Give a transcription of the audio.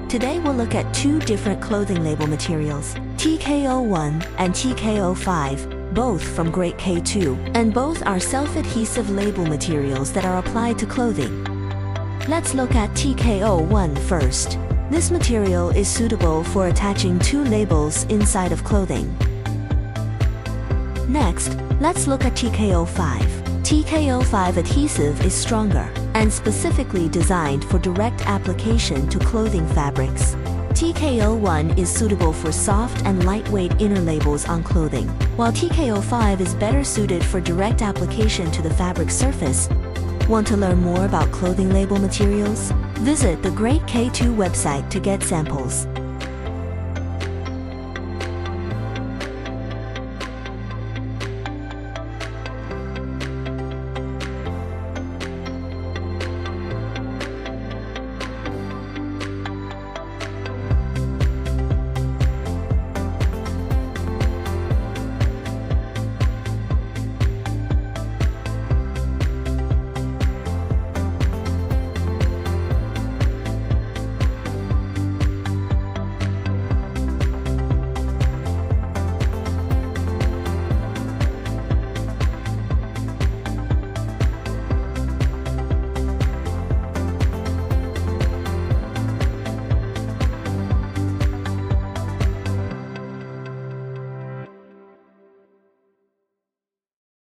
Today we'll look at two different clothing label materials, TK01 and TK05, both from grade K2, and both are self-adhesive label materials that are applied to clothing. Let's look at TK01 first. This material is suitable for attaching two labels inside of clothing. Next, let's look at TK05. TK05 adhesive is stronger and specifically designed for direct application to clothing fabrics. TK01 is suitable for soft and lightweight inner labels on clothing, while TK05 is better suited for direct application to the fabric surface. Want to learn more about clothing label materials? Visit the Grade K2 website to get samples.